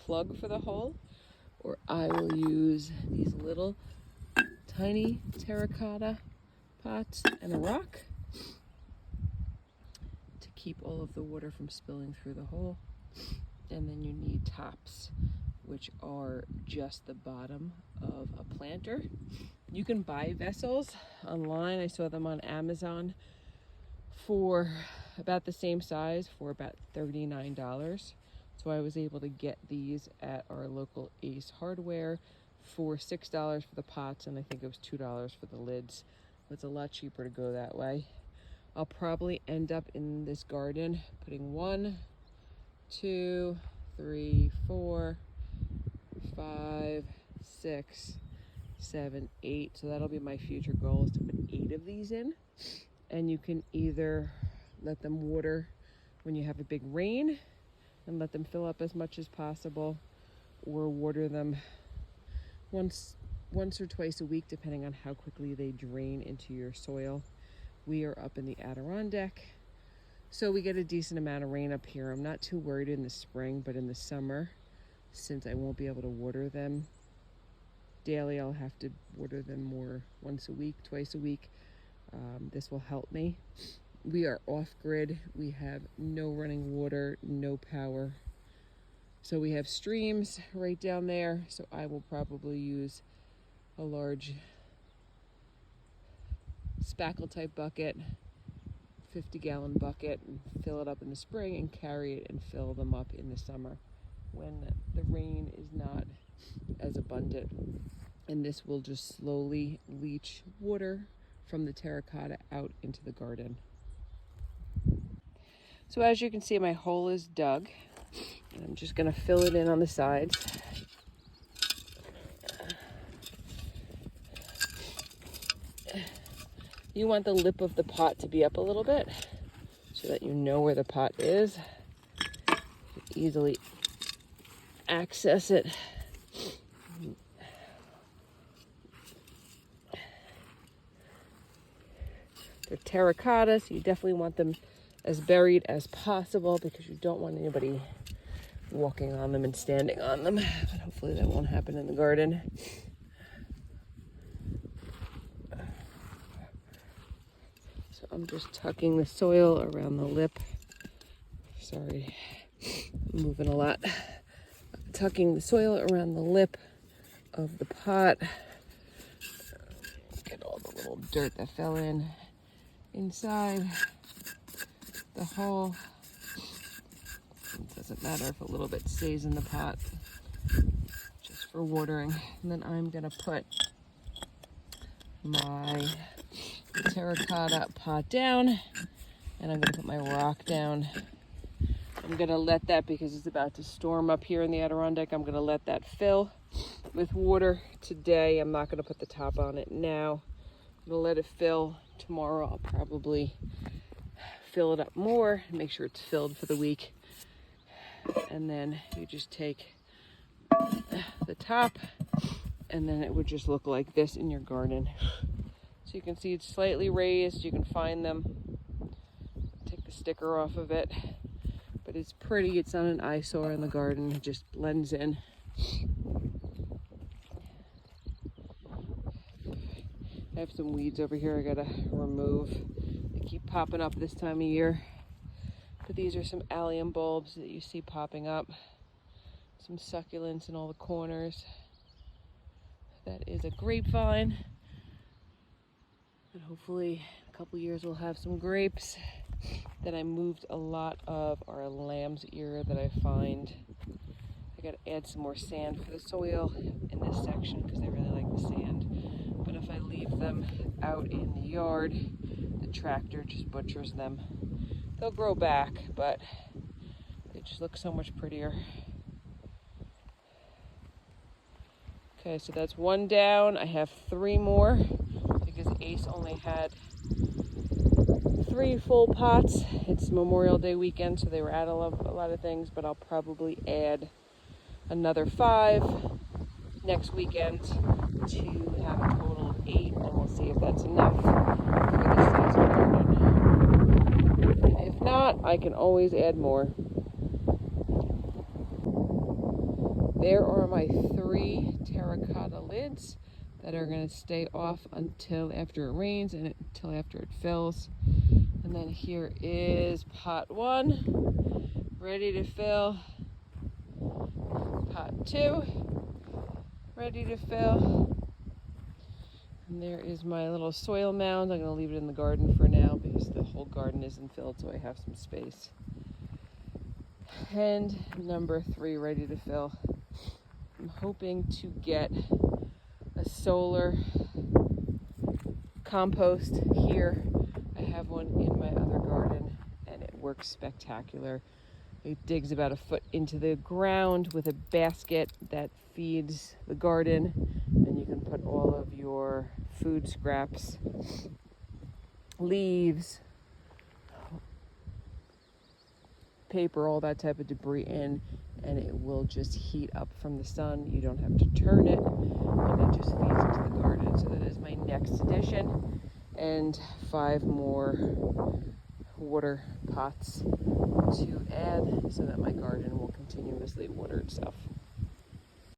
plug for the hole, or I will use these little tiny terracotta pots and a rock to keep all of the water from spilling through the hole. And then you need tops, which are just the bottom of a planter. You can buy vessels online. I saw them on Amazon for about the same size for about $39. So I was able to get these at our local Ace Hardware for $6 for the pots, and I think it was $2 for the lids. It's a lot cheaper to go that way. I'll probably end up in this garden putting 1, 2, 3, 4, 5, 6, 7, 8. So that'll be my future goal, is to put 8 of these in. And you can either let them water when you have a big rain and let them fill up as much as possible, or water them once or twice a week, depending on how quickly they drain into your soil. We are up in the Adirondack, so we get a decent amount of rain up here. I'm not too worried in the spring, but in the summer, since I won't be able to water them daily, I'll have to water them more once a week, twice a week. This will help me. We are off grid. We have no running water, no power. So we have streams right down there. So I will probably use a large spackle type bucket, 50-gallon bucket, and fill it up in the spring and carry it and fill them up in the summer when the rain is not as abundant. And this will just slowly leach water from the terracotta out into the garden. So as you can see, my hole is dug, and I'm just going to fill it in on the sides. You want the lip of the pot to be up a little bit so that you know where the pot is. You can easily access it. They're terracotta, so you definitely want them as buried as possible because you don't want anybody walking on them and standing on them. But hopefully that won't happen in the garden. So I'm just tucking the soil around the lip. Sorry, I'm moving a lot. Tucking the soil around the lip of the pot. Get all the little dirt that fell in inside the hole. It doesn't matter if a little bit stays in the pot, just for watering. And then I'm gonna put my terracotta pot down, and I'm gonna put my rock down. I'm gonna let that, because it's about to storm up here in the Adirondack, I'm gonna let that fill with water today. I'm not gonna put the top on it now. I'm gonna let it fill. Tomorrow I'll probably fill it up more and make sure it's filled for the week. And then you just take the top, and then it would just look like this in your garden. So you can see it's slightly raised. You can find them. Take the sticker off of it. But it's pretty. It's not an eyesore in the garden. It just blends in. I have some weeds over here I gotta remove. They keep popping up this time of year. But these are some allium bulbs that you see popping up. Some succulents in all the corners. That is a grapevine. And hopefully in a couple years we'll have some grapes. Then I moved a lot of our lamb's ear that I find. I gotta add some more sand for the soil in this section because I really like the sand. But if I leave them out in the yard, the tractor just butchers them. They'll grow back, but they just look so much prettier. Okay, so that's one down. I have 3 more because Ace only had 3 full pots. It's Memorial Day weekend, so they were out of a lot of things, but I'll probably add another 5 next weekend to have a total of 8, and we'll see if that's enough for the size of the garden. If not, I can always add more. There are my 3 terracotta lids that are going to stay off until after it rains and until after it fills. And then here is pot 1, ready to fill. Pot 2, ready to fill. And there is my little soil mound. I'm going to leave it in the garden for now because the whole garden isn't filled, so I have some space. And number 3 ready to fill. I'm hoping to get a solar compost here. I have one in my other garden and it works spectacular. It digs about a foot into the ground with a basket that feeds the garden, and you can put all of your food scraps, leaves, paper, all that type of debris in, and it will just heat up from the sun. You don't have to turn it, and it just feeds into the garden. So that is my next addition, and 5 more water pots to add so that my garden will continuously water itself.